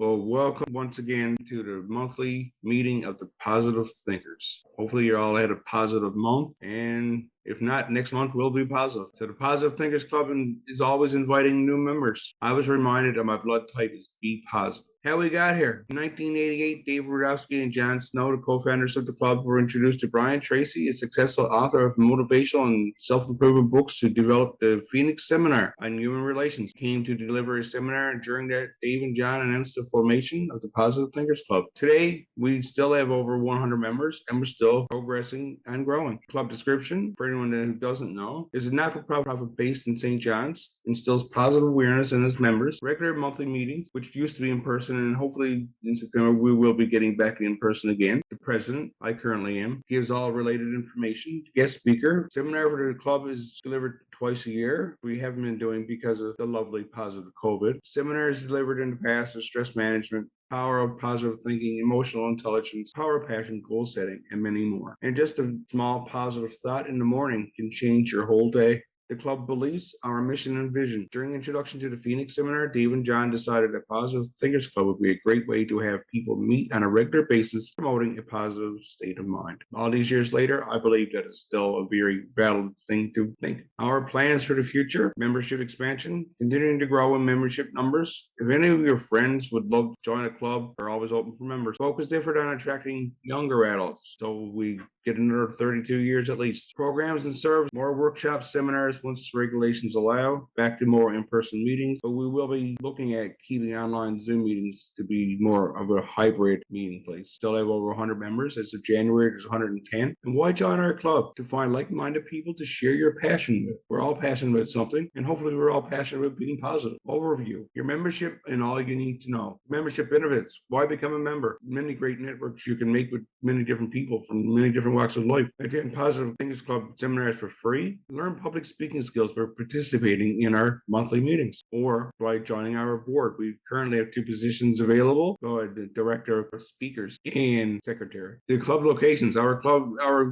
Well, welcome once again to the monthly meeting of the Positive Thinkers. Hopefully, you all had a positive month, and if not, next month will be positive. So, the Positive Thinkers Club is always inviting new members. I was reminded that my blood type is B positive. How we got here? In 1988, Dave Rudofsky and John Snow, the co-founders of the club, were introduced to Brian Tracy, a successful author of motivational and self-improvement books, to develop the Phoenix Seminar on Human Relations. He came to deliver a seminar, and during that, Dave and John announced the formation of the Positive Thinkers Club. Today, we still have over 100 members, and we're still progressing and growing. Club description, for anyone who doesn't know, is a not-for-profit based in St. John's, instills positive awareness in its members, regular monthly meetings, which used to be in person, and hopefully in September we will be getting back in person again. The president, I currently am, gives all related information. Guest speaker, seminar for the club is delivered twice a year. We haven't been doing because of the lovely positive COVID. Seminars delivered in the past are stress management, power of positive thinking, emotional intelligence, power of passion, goal setting, and many more. And just a small positive thought in the morning can change your whole day. The club believes our mission and vision. During introduction to the Phoenix Seminar, Dave and John decided that Positive Thinkers Club would be a great way to have people meet on a regular basis, promoting a positive state of mind. All these years later, I believe that is still a very valid thing to think. Our plans for the future: membership expansion, continuing to grow in membership numbers. If any of your friends would love to join a club, we're always open for members. Focus effort on attracting younger adults, so we get another 32 years at least. Programs and service, more workshops, seminars once regulations allow, back to more in-person meetings, but we will be looking at keeping online Zoom meetings to be more of a hybrid meeting place. Still have over 100 members. As of January, there's 110. And why join our club? To find like-minded people to share your passion with. We're all passionate about something, and hopefully we're all passionate about being positive. Overview: your membership and all you need to know. Membership benefits: why become a member? Many great networks you can make with many different people from many different walks of life. Attend Positive Thinkers Club seminars for free. Learn public speaking skills by participating in our monthly meetings or by joining our board. We currently have 2 positions available: the director of speakers and secretary. The club locations, our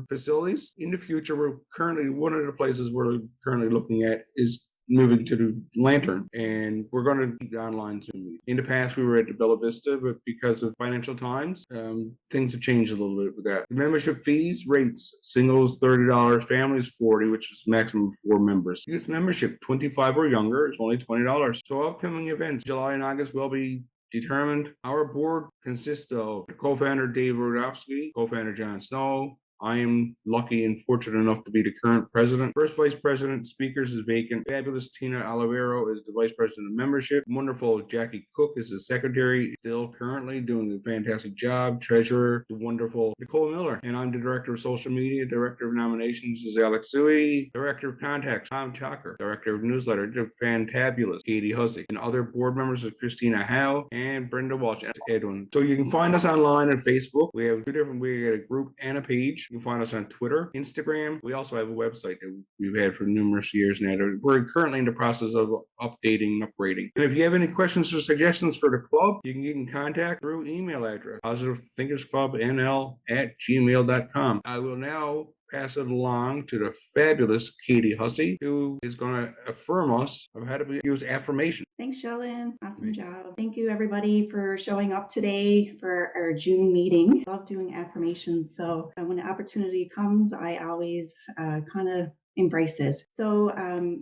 facilities. In the future, one of the places we're currently looking at is moving to the Lantern, and we're going to keep the online Zoom meeting. In the past, we were at the Bella Vista, but because of financial times, things have changed a little bit with that. The membership fees, rates: singles $30, families $40, which is maximum 4 members. Youth membership 25 or younger is only $20. So upcoming events, July and August, will be determined. Our board consists of co-founder Dave Rudofsky, co-founder John Snow. I am lucky and fortunate enough to be the current president. First vice president, speakers, is vacant. Fabulous Tina Olivero is the vice president of membership. Wonderful Jackie Cook is the secretary, still currently doing a fantastic job. Treasurer, the wonderful Nicole Miller. And I'm the director of social media. Director of nominations is Alex Sui. Director of contacts, Tom Chalker. Director of newsletter, the fantabulous Katie Hussey. And other board members is Christina Howe and Brenda Walsh and Edwin. So you can find us online on Facebook. We have 2 different, we got a group and a page. You can find us on Twitter, Instagram. We also have a website that we've had for numerous years now. We're currently in the process of updating and upgrading. And if you have any questions or suggestions for the club, you can get in contact through email address, positivethinkersclubnl@gmail.com. I will now pass it along to the fabulous Katie Hussey, who is going to affirm us of how to use affirmation. Thanks, Sheldon. Awesome job. Thank you, everybody, for showing up today for our June meeting. I love doing affirmations, so when the opportunity comes, I always kind of embrace it. So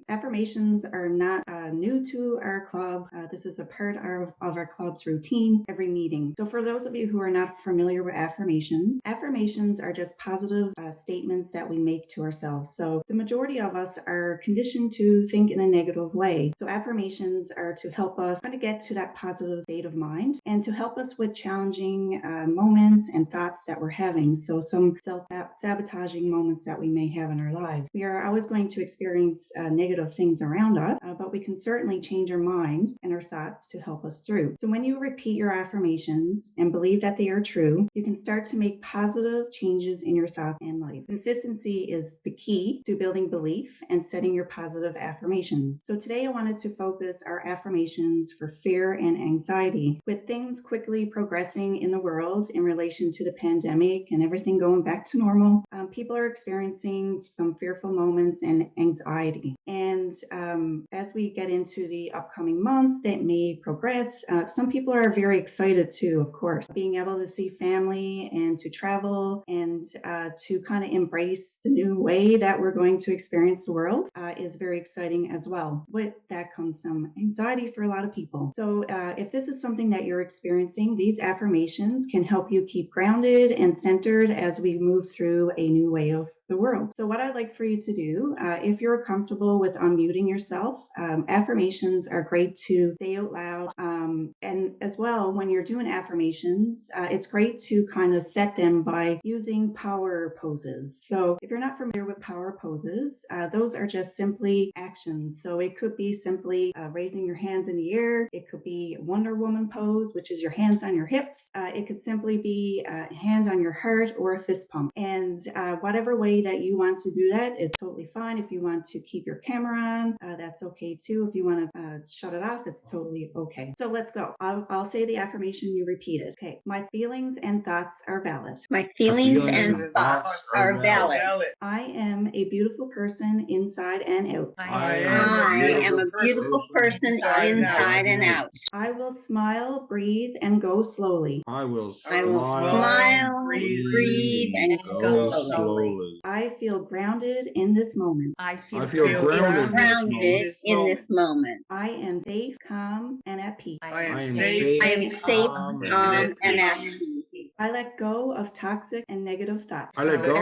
affirmations are not new to our club. This is a part of our club's routine every meeting. So for those of you who are not familiar with affirmations are just positive statements that we make to ourselves. So the majority of us are conditioned to think in a negative way. So affirmations are to help us kind of get to that positive state of mind and to help us with challenging moments and thoughts that we're having. So some self-sabotaging moments that we may have in our lives. We are always going to experience negative things around us, but we can certainly change our mind and our thoughts to help us through. So when you repeat your affirmations and believe that they are true, you can start to make positive changes in your thoughts and life. Consistency is the key to building belief and setting your positive affirmations. So today I wanted to focus our affirmations for fear and anxiety. With things quickly progressing in the world in relation to the pandemic and everything going back to normal, people are experiencing some fearful moments moments and anxiety. And as we get into the upcoming months that may progress, some people are very excited too, of course. Being able to see family and to travel and to kind of embrace the new way that we're going to experience the world is very exciting as well. With that comes some anxiety for a lot of people. So if this is something that you're experiencing, these affirmations can help you keep grounded and centered as we move through a new way of the world. So what I'd like for you to do, if you're comfortable with unmuting yourself, affirmations are great to say out loud. And as well, when you're doing affirmations, it's great to kind of set them by using power poses. So if you're not familiar with power poses, those are just simply actions. So it could be simply raising your hands in the air. It could be Wonder Woman pose, which is your hands on your hips. It could simply be a hand on your heart or a fist pump. And whatever way that you want to do that, it's totally fine. If you want to keep your camera on, that's okay too. If you want to shut it off, it's totally okay. So let's go. I'll say the affirmation, you repeat it. Okay. My feelings and thoughts are valid. My feelings and thoughts are valid. I am a beautiful person inside and out. I am a beautiful person inside and out. I will smile, breathe, and go slowly. I will smile, breathe, and go slowly. I feel grounded in this moment. I feel grounded in this moment. I am safe, calm, and at peace. I am safe, calm, and at peace. I let go of toxic and negative thoughts. I let go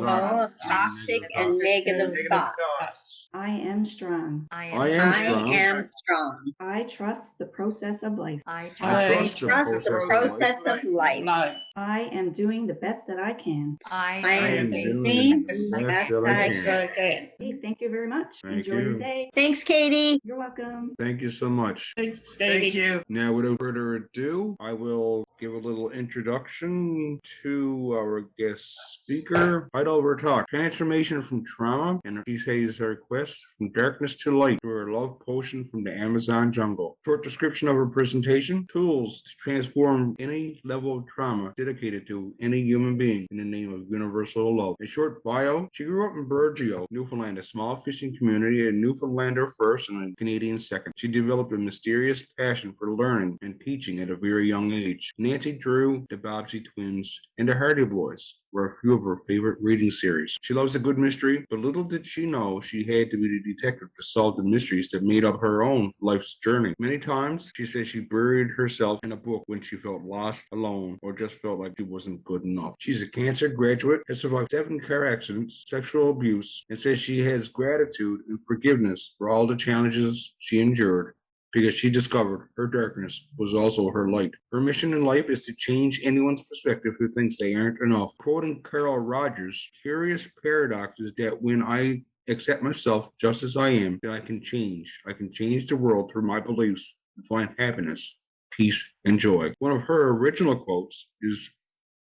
of toxic and negative thoughts. I am strong. I am strong. I trust the process of life. I trust the process of life. I am doing the best that I can. I am doing the best that I can. Hey, thank you very much. Thank Enjoy you. your day. Thanks, Katie. You're welcome. Thank you so much. Thanks, Katie. Thank you. Now, without further ado, I will give a little introduction to our guest speaker. Title of our talk, Transformation from Trauma, and she says her quest from darkness to light through her love potion from the Amazon jungle. Short description of her presentation, tools to transform any level of trauma dedicated to any human being in the name of universal love. A short bio, she grew up in Burgeo, Newfoundland, a small fishing community, a Newfoundlander first and a Canadian second. She developed a mysterious passion for learning and teaching at a very young age. Nancy Drew, the Bobbsey twins, and the Hardy Boys were a few of her favorite reading series. She loves a good mystery, but little did she know she had to be the detective to solve the mysteries that made up her own life's journey. Many times, she says she buried herself in a book when she felt lost, alone, or just felt like she wasn't good enough. She's a cancer graduate, has survived 7 car accidents, sexual abuse, and says she has gratitude and forgiveness for all the challenges she endured, because she discovered her darkness was also her light. Her mission in life is to change anyone's perspective who thinks they aren't enough. Quoting Carl Rogers, curious paradox is that when I accept myself just as I am, that I can change. I can change the world through my beliefs and find happiness, peace, and joy. One of her original quotes is,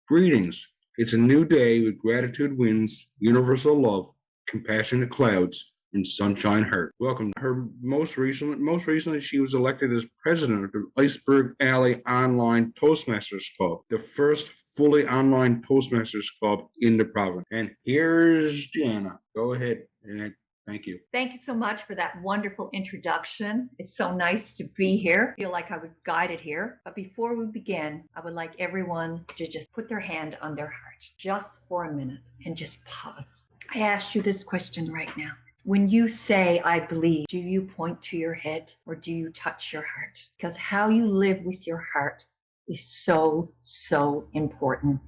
"Greetings. It's a new day with gratitude winds, universal love, compassionate clouds, and sunshine heart." Welcome. Her most recently, she was elected as president of the Iceberg Alley Online Toastmasters Club, the first fully online Toastmasters club in the province. And here's Deanna. Go ahead. And thank you. Thank you so much for that wonderful introduction. It's so nice to be here. I feel like I was guided here. But before we begin, I would like everyone to just put their hand on their heart just for a minute and just pause. I asked you this question right now. When you say, I believe, do you point to your head or do you touch your heart? Because how you live with your heart is so, so important.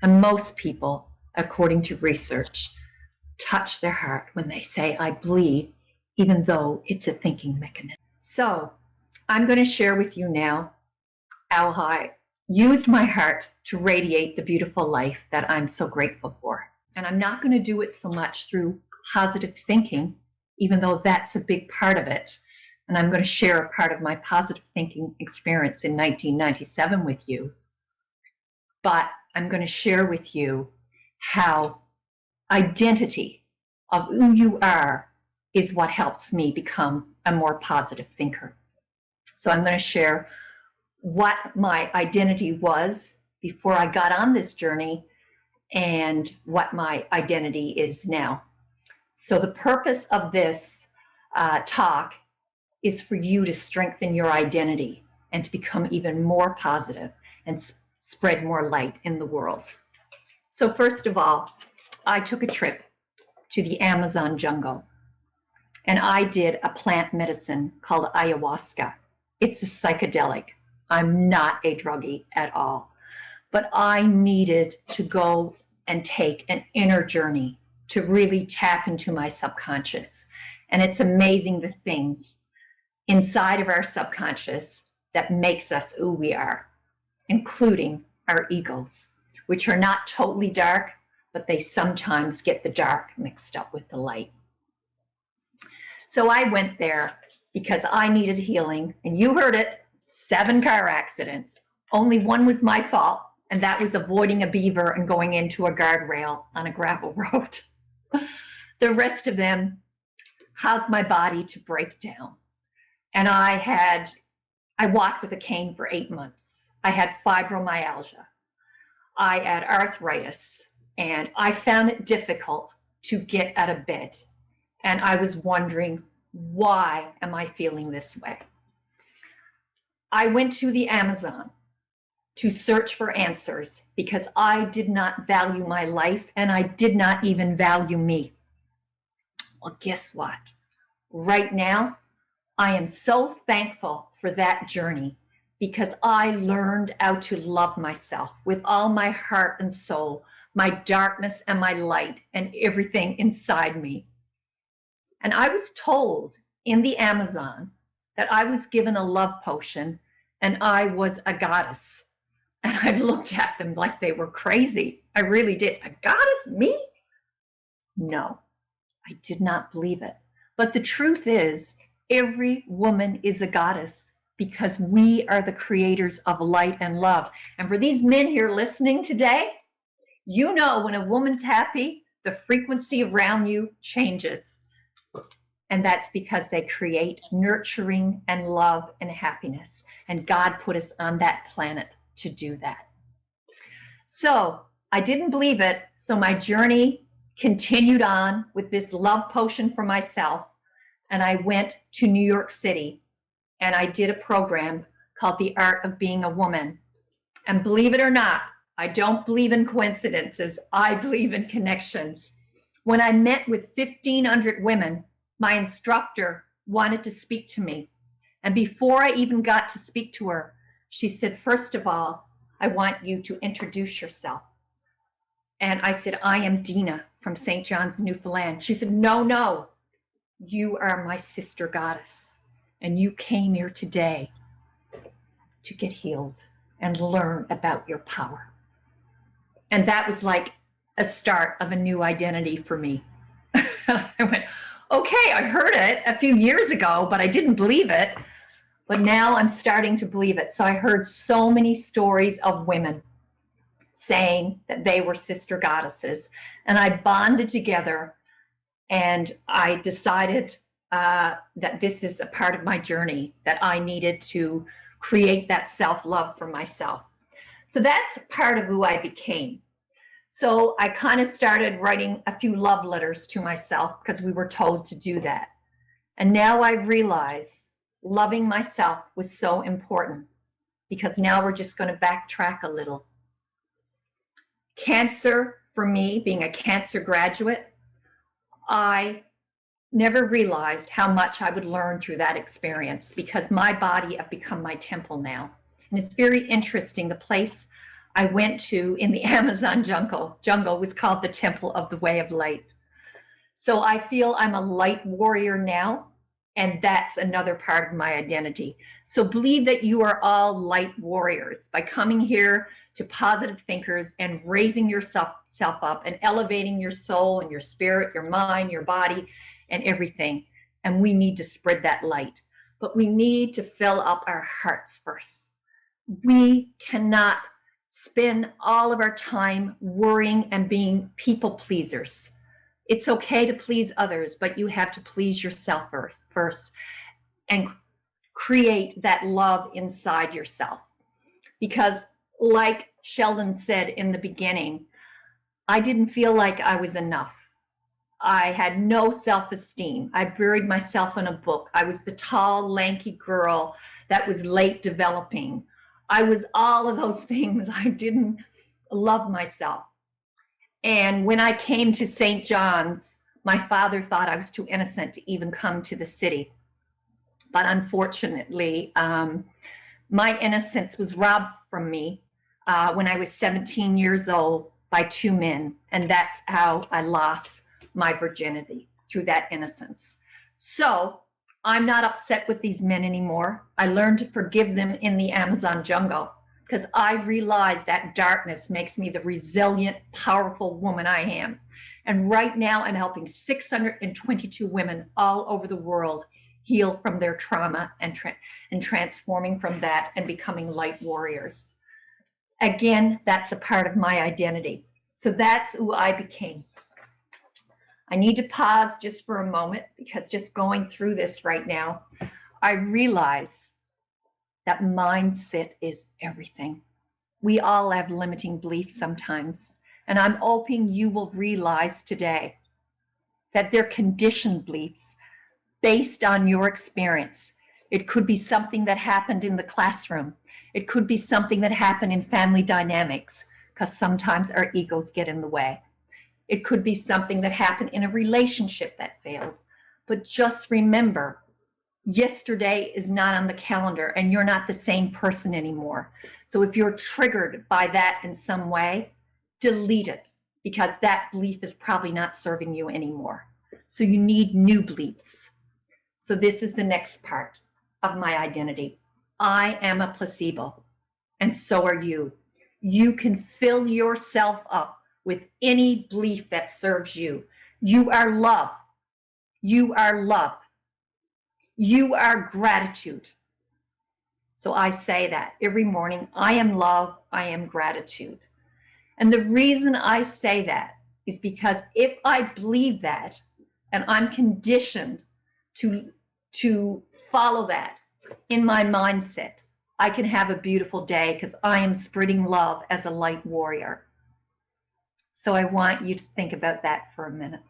And most people, according to research, touch their heart when they say, I believe, even though it's a thinking mechanism. So I'm going to share with you now how I used my heart to radiate the beautiful life that I'm so grateful for. And I'm not going to do it so much through positive thinking, even though that's a big part of it. And I'm going to share a part of my positive thinking experience in 1997 with you. But I'm going to share with you how identity of who you are is what helps me become a more positive thinker. So I'm going to share what my identity was before I got on this journey and what my identity is now. So the purpose of this talk is for you to strengthen your identity and to become even more positive and spread more light in the world. So first of all, I took a trip to the Amazon jungle, and I did a plant medicine called ayahuasca. It's a psychedelic. I'm not a druggie at all, but I needed to go and take an inner journey to really tap into my subconscious. And it's amazing the things inside of our subconscious that makes us who we are, including our egos, which are not totally dark, but they sometimes get the dark mixed up with the light. So I went there because I needed healing, and you heard it, 7 car accidents. Only one was my fault, and that was avoiding a beaver and going into a guardrail on a gravel road. The rest of them caused my body to break down. And I walked with a cane for 8 months. I had fibromyalgia. I had arthritis, and I found it difficult to get out of bed. And I was wondering, why am I feeling this way? I went to the Amazon to search for answers because I did not value my life, and I did not even value me. Well, guess what? Right now, I am so thankful for that journey because I learned how to love myself with all my heart and soul, my darkness and my light, and everything inside me. And I was told in the Amazon that I was given a love potion and I was a goddess. And I looked at them like they were crazy. I really did. A goddess? Me? No, I did not believe it. But the truth is, every woman is a goddess because we are the creators of light and love. And for these men here listening today, you know when a woman's happy, the frequency around you changes. And that's because they create nurturing and love and happiness. And God put us on that planet to do that. So I didn't believe it. So my journey continued on with this love potion for myself. And I went to New York City and I did a program called The Art of Being a Woman. And believe it or not, I don't believe in coincidences. I believe in connections. When I met with 1,500 women, my instructor wanted to speak to me. And before I even got to speak to her, she said, first of all, I want you to introduce yourself. And I said, I am Deanna from St. John's, Newfoundland. She said, no, you are my sister goddess. And you came here today to get healed and learn about your power. And that was like a start of a new identity for me. I went, okay, I heard it a few years ago, but I didn't believe it. But now I'm starting to believe it. So I heard so many stories of women saying that they were sister goddesses. And I bonded together and I decided that this is a part of my journey, that I needed to create that self-love for myself. So that's part of who I became. So I kind of started writing a few love letters to myself because we were told to do that. And now I realize loving myself was so important because now we're just going to backtrack a little. Cancer, for me, being a cancer graduate, I never realized how much I would learn through that experience because my body has become my temple now. And it's very interesting. The place I went to in the Amazon jungle was called the Temple of the Way of Light. So I feel I'm a light warrior now, and that's another part of my identity. So believe that you are all light warriors by coming here to Positive Thinkers and raising yourself up and elevating your soul and your spirit, your mind, your body, and everything. And we need to spread that light, but we need to fill up our hearts first. We cannot spend all of our time worrying and being people pleasers. It's okay to please others, but you have to please yourself first and create that love inside yourself. Because like Sheldon said in the beginning, I didn't feel like I was enough. I had no self-esteem. I buried myself in a book. I was the tall, lanky girl that was late developing. I was all of those things. I didn't love myself. And when I came to St. John's, my father thought I was too innocent to even come to the city. But unfortunately, my innocence was robbed from me when I was 17 years old by two men. And that's how I lost my virginity, through that innocence. So I'm not upset with these men anymore. I learned to forgive them in the Amazon jungle because I realized that darkness makes me the resilient, powerful woman I am. And right now I'm helping 622 women all over the world heal from their trauma and transforming from that and becoming light warriors. Again, that's a part of my identity. So that's who I became. I need to pause just for a moment because just going through this right now, I realize that mindset is everything. We all have limiting beliefs sometimes, and I'm hoping you will realize today that they're conditioned beliefs based on your experience. It could be something that happened in the classroom. It could be something that happened in family dynamics, because sometimes our egos get in the way. It could be something that happened in a relationship that failed. But just remember, yesterday is not on the calendar and you're not the same person anymore. So if you're triggered by that in some way, delete it because that belief is probably not serving you anymore. So you need new beliefs. So this is the next part of my identity. I am a placebo, and so are you. You can fill yourself up with any belief that serves you. You are love. You are love. You are gratitude. So I say that every morning. I am love. I am gratitude. And the reason I say that is because if I believe that and I'm conditioned to follow that in my mindset, I can have a beautiful day because I am spreading love as a light warrior. So I want you to think about that for a minute.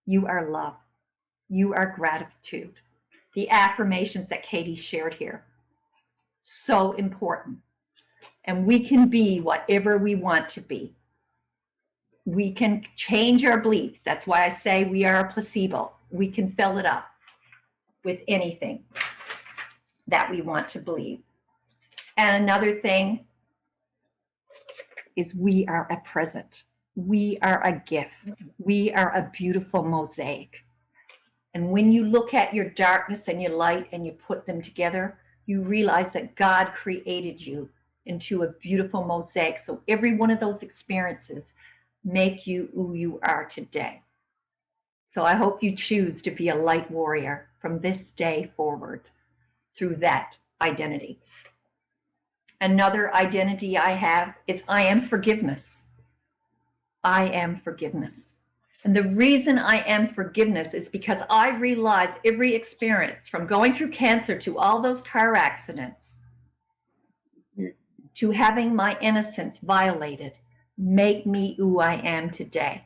You are love. You are gratitude. The affirmations that Katie shared here, so important. And we can be whatever we want to be. We can change our beliefs. That's why I say we are a placebo. We can fill it up with anything that we want to believe. And another thing is we are a present. We are a gift. We are a beautiful mosaic. And when you look at your darkness and your light and you put them together, you realize that God created you into a beautiful mosaic. So every one of those experiences make you who you are today. So I hope you choose to be a light warrior from this day forward through that identity. Another identity I have is I am forgiveness. I am forgiveness. And the reason I am forgiveness is because I realize every experience from going through cancer to all those car accidents to having my innocence violated make me who I am today.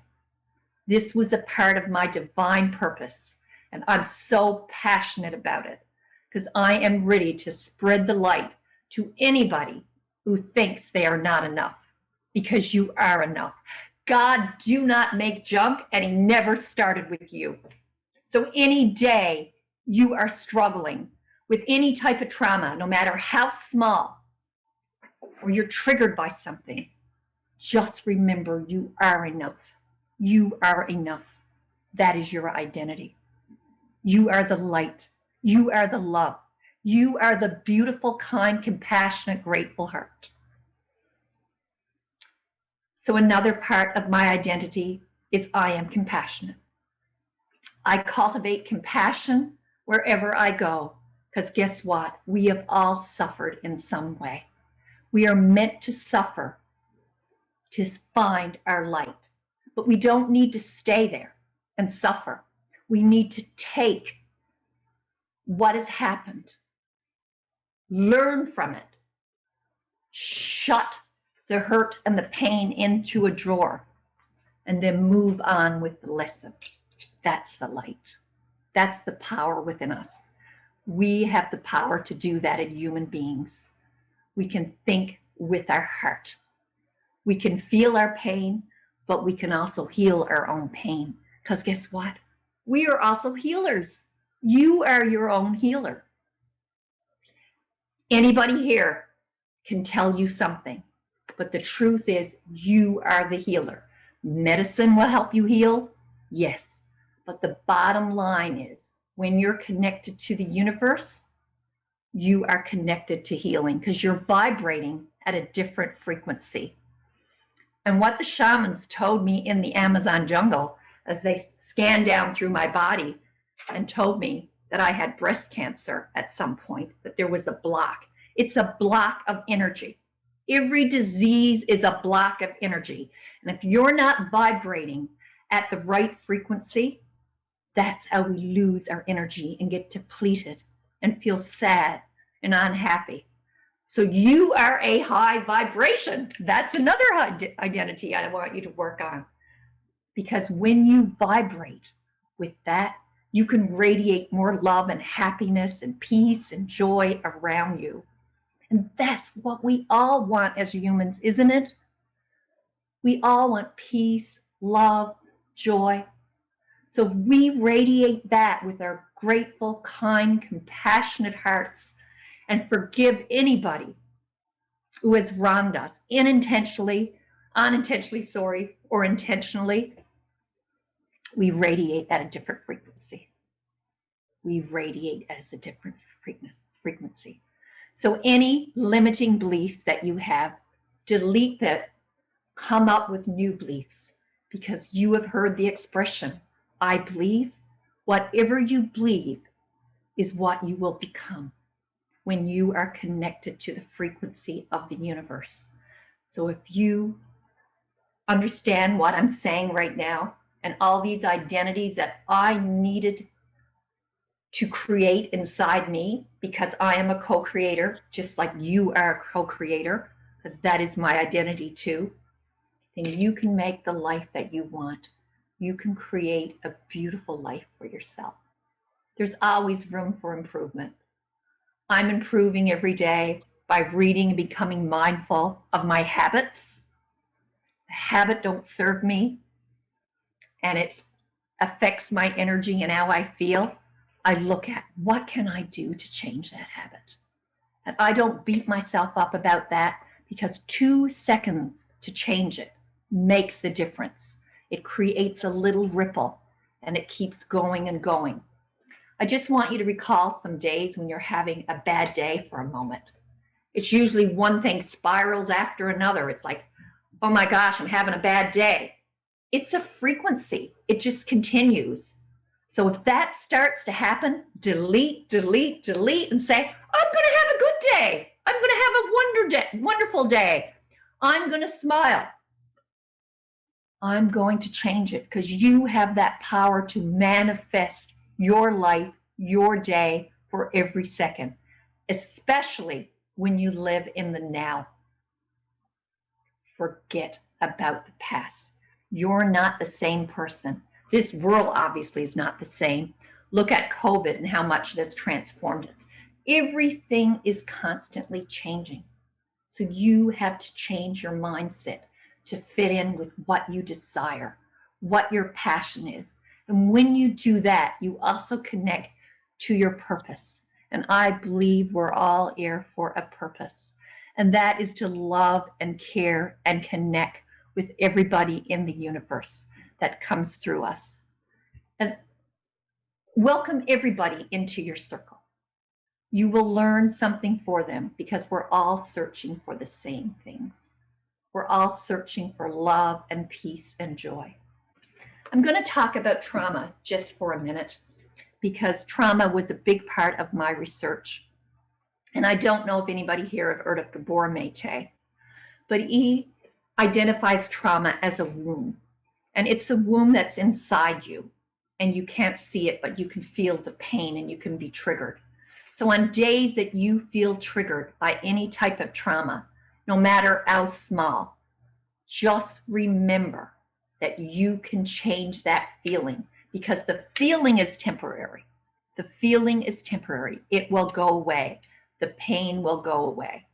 This was a part of my divine purpose, and I'm so passionate about it because I am ready to spread the light to anybody who thinks they are not enough, because you are enough. God do not make junk, and he never started with you. So any day you are struggling with any type of trauma, no matter how small, or you're triggered by something, just remember you are enough. You are enough. That is your identity. You are the light. You are the love. You are the beautiful, kind, compassionate, grateful heart. So another part of my identity is I am compassionate. I cultivate compassion wherever I go, because guess what? We have all suffered in some way. We are meant to suffer to find our light, but we don't need to stay there and suffer. We need to take what has happened, learn from it, shut the hurt and the pain into a drawer, and then move on with the lesson. That's the light. That's the power within us. We have the power to do that in human beings. We can think with our heart. We can feel our pain, but we can also heal our own pain. Because guess what? We are also healers. You are your own healer. Anybody here can tell you something, but the truth is you are the healer. Medicine will help you heal, yes. But the bottom line is when you're connected to the universe, you are connected to healing because you're vibrating at a different frequency. And what the shamans told me in the Amazon jungle as they scanned down through my body and told me that I had breast cancer at some point, that there was a block. It's a block of energy. Every disease is a block of energy. And if you're not vibrating at the right frequency, that's how we lose our energy and get depleted and feel sad and unhappy. So you are a high vibration. That's another identity I want you to work on. Because when you vibrate with that, you can radiate more love and happiness and peace and joy around you. And that's what we all want as humans, isn't it? We all want peace, love, joy. So if we radiate that with our grateful, kind, compassionate hearts and forgive anybody who has wronged us unintentionally, or intentionally, we radiate at a different frequency. We radiate as a different frequency. So any limiting beliefs that you have, delete that, come up with new beliefs, because you have heard the expression, I believe. Whatever you believe is what you will become when you are connected to the frequency of the universe. So if you understand what I'm saying right now and all these identities that I needed to create inside me, because I am a co-creator, just like you are a co-creator, because that is my identity too, then you can make the life that you want. You can create a beautiful life for yourself. There's always room for improvement. I'm improving every day by reading and becoming mindful of my habits. The habit don't serve me, and it affects my energy and how I feel. I look at what can I do to change that habit. And I don't beat myself up about that, because 2 seconds to change it makes a difference. It creates a little ripple and it keeps going and going. I just want you to recall some days when you're having a bad day for a moment. It's usually one thing spirals after another. It's like, oh my gosh, I'm having a bad day. It's a frequency. It just continues. So if that starts to happen, delete, and say, I'm going to have a good day. I'm going to have a wonderful day. I'm going to smile. I'm going to change it, because you have that power to manifest your life, your day for every second, especially when you live in the now. Forget about the past. You're not the same person. This world obviously is not the same. Look at COVID and how much it has transformed us. Everything is constantly changing. So you have to change your mindset to fit in with what you desire, what your passion is. And when you do that, you also connect to your purpose. And I believe we're all here for a purpose. And that is to love and care and connect with everybody in the universe that comes through us. And welcome everybody into your circle. You will learn something for them, because we're all searching for the same things. We're all searching for love and peace and joy. I'm going to talk about trauma just for a minute, because trauma was a big part of my research. And I don't know if anybody here have heard of Gabor Mate, but he identifies trauma as a wound. And it's a wound that's inside you, and you can't see it, but you can feel the pain and you can be triggered. So on days that you feel triggered by any type of trauma, no matter how small, just remember that you can change that feeling, because the feeling is temporary. The feeling is temporary. It will go away. The pain will go away.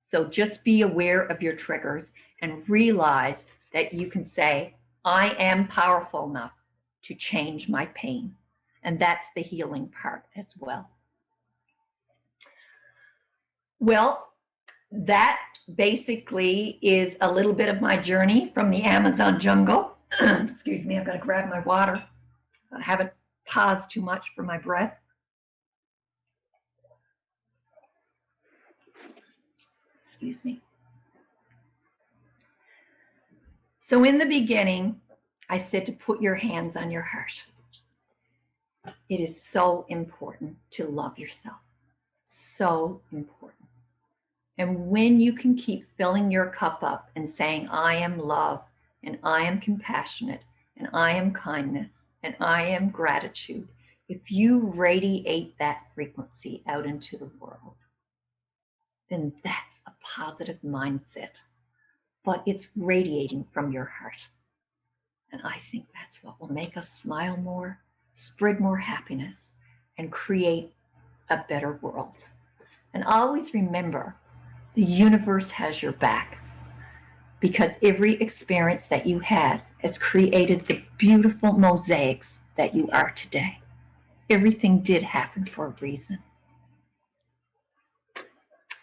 So just be aware of your triggers and realize that you can say, I am powerful enough to change my pain. And that's the healing part as well. Well, that basically is a little bit of my journey from the Amazon jungle. Excuse me, I've got to grab my water. I haven't paused too much for my breath. Excuse me. So in the beginning, I said to put your hands on your heart. It is so important to love yourself. So important. And when you can keep filling your cup up and saying, I am love, and I am compassionate, and I am kindness, and I am gratitude, if you radiate that frequency out into the world, then that's a positive mindset. But it's radiating from your heart. And I think that's what will make us smile more, spread more happiness, and create a better world. And always remember, the universe has your back, because every experience that you had has created the beautiful mosaics that you are today. Everything did happen for a reason.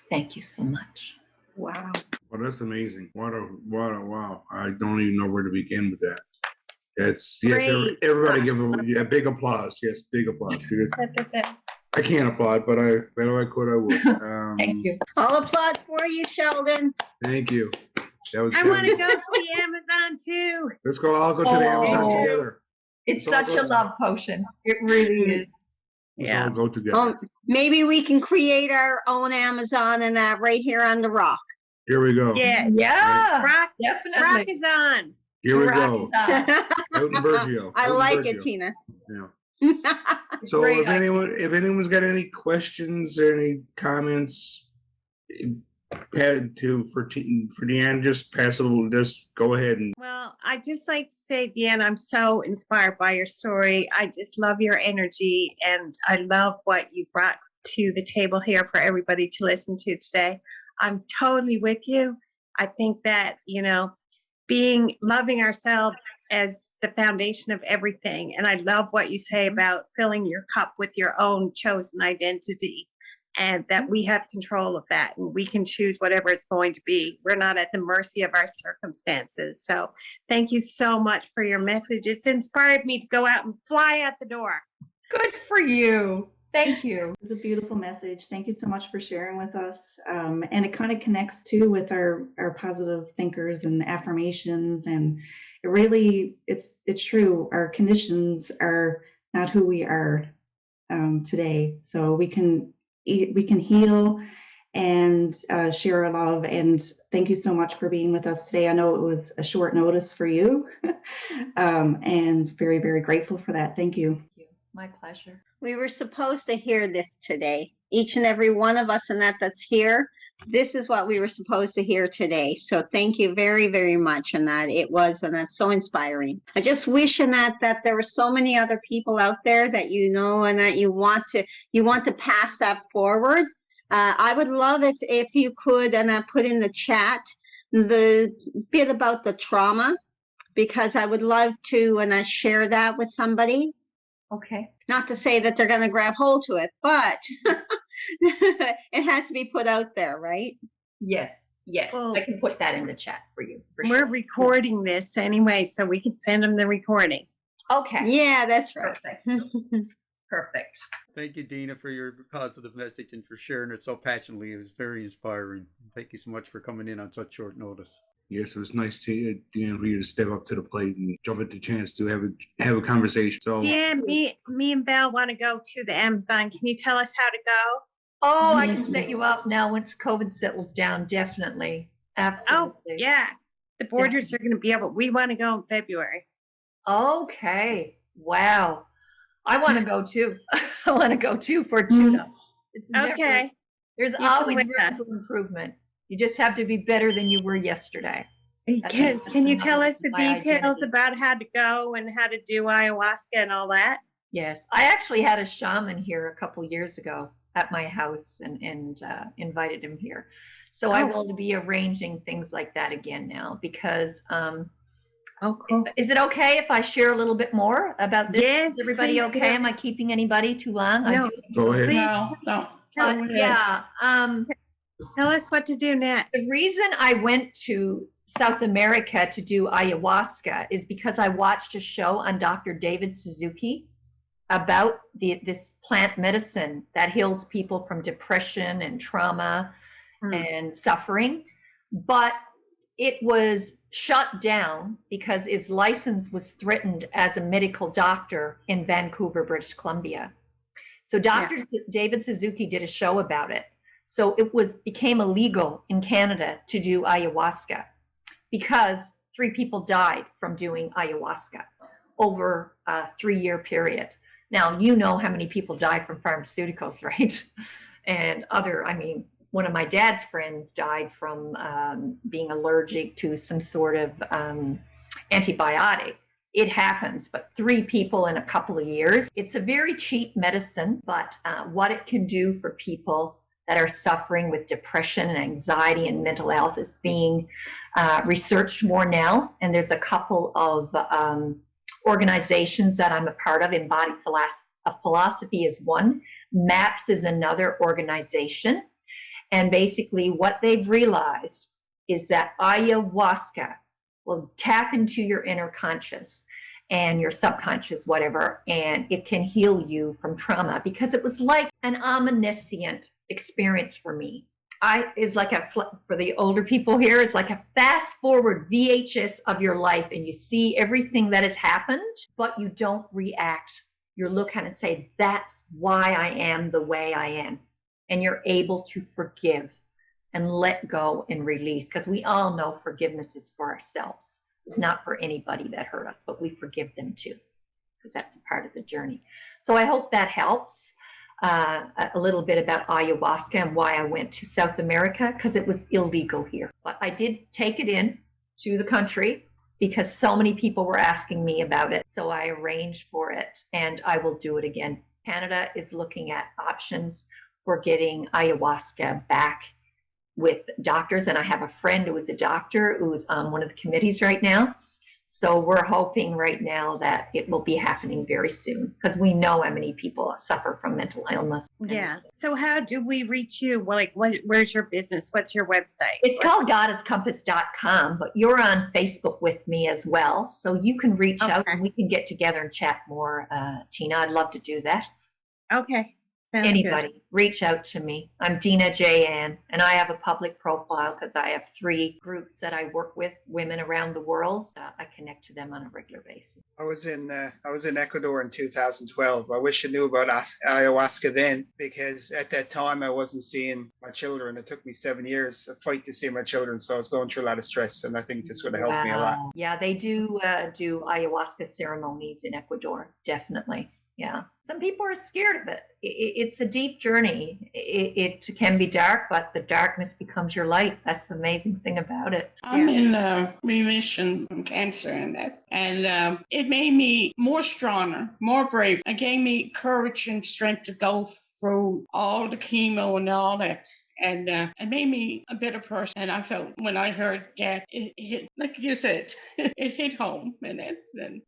Thank you so much. Wow. Well, that's amazing. Wow. I don't even know where to begin with that. Yes, everybody give a big applause. Yes, big applause. I can't applaud, but if I could, I would. Thank you. I'll applaud for you, Sheldon. Thank you. That was. I want to go to the Amazon too. Let's go. I'll go to the Amazon together. It's such a love potion. It really is. Let's all go together. Maybe we can create our own Amazon and that right here on the rock. Here we go. Yes. Yeah. Rock, Definitely. rock is on. Here we Rock go. is on. Out in Bergio. I Out in like Bergio. it, Tina. Yeah. So So if anyone's got any questions or any comments, for Deanna, just pass it. Just go ahead and. Well, I just like to say, Deanna, I'm so inspired by your story. I just love your energy, and I love what you brought to the table here for everybody to listen to today. I'm totally with you. I think that, loving ourselves as the foundation of everything. And I love what you say about filling your cup with your own chosen identity, and that we have control of that and we can choose whatever it's going to be. We're not at the mercy of our circumstances. So thank you so much for your message. It's inspired me to go out and fly out the door. Good for you. Thank you. It was a beautiful message. Thank you so much for sharing with us. And it kind of connects too with our positive thinkers and affirmations. And it really, it's true. Our conditions are not who we are today. So we can heal and share our love. And thank you so much for being with us today. I know it was a short notice for you, and very, very grateful for that. Thank you. My pleasure. We were supposed to hear this today. Each and every one of us that's here, this is what we were supposed to hear today. So thank you very, very much. And that's so inspiring. I just wish that there were so many other people out there that and that you want to pass that forward. I would love if you could, and put in the chat the bit about the trauma, because I would love to share that with somebody. Okay. Not to say that they're going to grab hold to it, but it has to be put out there, right? Yes. Well, I can put that in the chat for you. We're recording this anyway, so we can send them the recording. Okay. Yeah, that's right. Perfect. Thank you, Dina, for your positive message and for sharing it so passionately. It was very inspiring. Thank you so much for coming in on such short notice. Yes, it was nice for you to step up to the plate and jump at the chance to have a conversation. So, Dan, me and Val want to go to the Amazon. Can you tell us how to go? Oh, I can set you up now once COVID settles down. Definitely. Absolutely. Oh, yeah. The borders are going to be able. We want to go in February. Okay. Wow. I want to go too. I want to go too for tuna. Okay. There's always room for improvement. You just have to be better than you were yesterday. Can you tell us the My details identity. about how to go and how to do ayahuasca and all that? Yes, I actually had a shaman here a couple years ago at my house and invited him here. So I Oh. will be arranging things like that again now because Oh, cool. is it okay if I share a little bit more about this? Yes, Is everybody please okay? do. Am I keeping anybody too long? I No. do. Go ahead. No, no. Tell, Go ahead. Yeah. tell us what to do next. The reason I went to South America to do ayahuasca is because I watched a show on Dr. David Suzuki about this plant medicine that heals people from depression and trauma and suffering. But it was shut down because his license was threatened as a medical doctor in Vancouver, British Columbia. So Dr. David Suzuki did a show about it. So it became illegal in Canada to do ayahuasca because 3 people died from doing ayahuasca over a 3-year period. Now, you know how many people die from pharmaceuticals, right? And one of my dad's friends died from being allergic to some sort of antibiotic. It happens, but 3 people in a couple of years. It's a very cheap medicine, but what it can do for people that are suffering with depression and anxiety and mental health is being researched more now. And there's a couple of organizations that I'm a part of. Embodied Philosophy is one. MAPS is another organization. And basically what they've realized is that ayahuasca will tap into your inner conscious and your subconscious, whatever, and it can heal you from trauma because it was like an omniscient experience for me. For the older people here, it's like a fast forward VHS of your life, and you see everything that has happened, but you don't react. You look at it and say, that's why I am the way I am. And you're able to forgive and let go and release, because we all know forgiveness is for ourselves. It's not for anybody that hurt us, but we forgive them too, because that's a part of the journey. So I hope that helps. A little bit about ayahuasca and why I went to South America, because it was illegal here. But I did take it in to the country because so many people were asking me about it. So I arranged for it, and I will do it again. Canada is looking at options for getting ayahuasca back with doctors. And I have a friend who is a doctor who is on one of the committees right now. So we're hoping right now that it will be happening very soon, because we know how many people suffer from mental illness. Yeah. So how do we reach you? Like, where's your business? What's your website? It's called goddesscompass.com, but you're on Facebook with me as well. So you can reach out and we can get together and chat more, Tina. I'd love to do that. Okay. Sounds Anybody, good. reach out to me. I'm Deanna J, and I have a public profile because I have 3 groups that I work with, women around the world. I connect to them on a regular basis. I was in Ecuador in 2012. I wish I knew about ayahuasca then, because at that time I wasn't seeing my children. It took me 7 years to fight to see my children, so I was going through a lot of stress, and I think this would have helped me a lot. Yeah, they do ayahuasca ceremonies in Ecuador, definitely. Yeah, some people are scared of it. It's a deep journey. It can be dark, but the darkness becomes your light. That's the amazing thing about it. I'm in remission from cancer and that. And it made me more stronger, more brave. It gave me courage and strength to go through all the chemo and all that. And it made me a better person. And I felt when I heard that, it hit, like you said, it hit home. And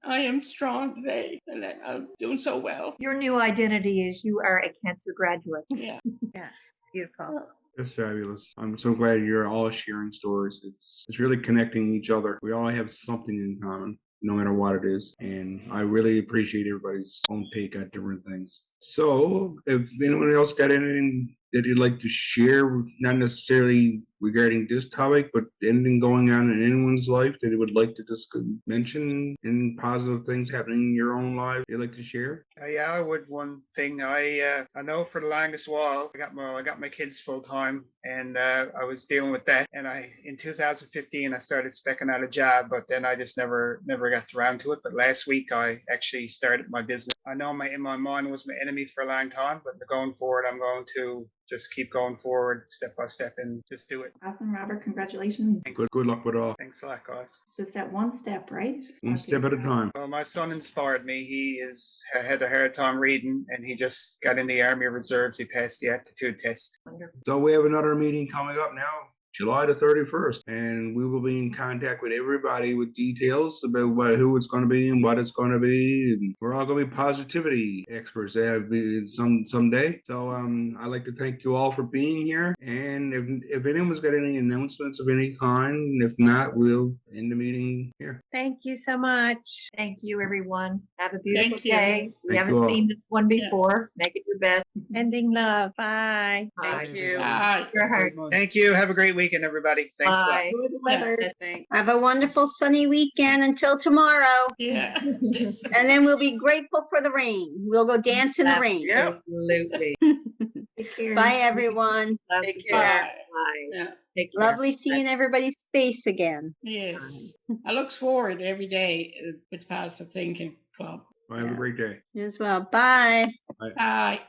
I am strong today, and I'm doing so well. Your new identity is you are a cancer graduate. Yeah. Yeah. Beautiful. That's fabulous. I'm so glad you're all sharing stories. It's really connecting each other. We all have something in common, no matter what it is. And I really appreciate everybody's own take on different things. So if anyone else got anything that you'd like to share, not necessarily regarding this topic, but anything going on in anyone's life that you would like to discuss, mention, any positive things happening in your own life you'd like to share? Yeah, I would. One thing I know for the longest while, I got my kids full time, and I was dealing with that. And in 2015 I started specking out a job, but then I just never got around to it. But last week I actually started my business. I know in my mind was my enemy for a long time, but going forward I'm going to just keep going forward step by step and just do it. Awesome, Robert. Congratulations. Thanks. Good luck with all. Thanks a lot, guys. It's just that one step, right? One step at a time. Well, my son inspired me. He had a hard time reading, and he just got in the Army Reserves. He passed the aptitude test. Wonderful. So we have another meeting coming up now, July the 31st, and we will be in contact with everybody with details about who it's going to be and what it's going to be. And we're all going to be positivity experts someday. So I'd like to thank you all for being here. And if anyone's got any announcements of any kind, if not, we'll end the meeting here. Thank you so much. Thank you, everyone. Have a beautiful Thank you. day. We Thank you haven't all. seen this one before. Make it your best. Ending love. Bye. Bye. Thank you. Your heart. Thank you. Have a great weekend, everybody. Thanks a lot. Bye. Good weather. Have a wonderful sunny weekend until tomorrow. Yeah. And then we'll be grateful for the rain. We'll go dance in the rain. Yeah. Absolutely. Take care. Bye, everyone. Love Take you. care. Bye. Yeah. Take care. Lovely seeing everybody's face again. Yes. I look forward every day with Positive Thinking Club. Have a great day. You as well. Bye. Bye.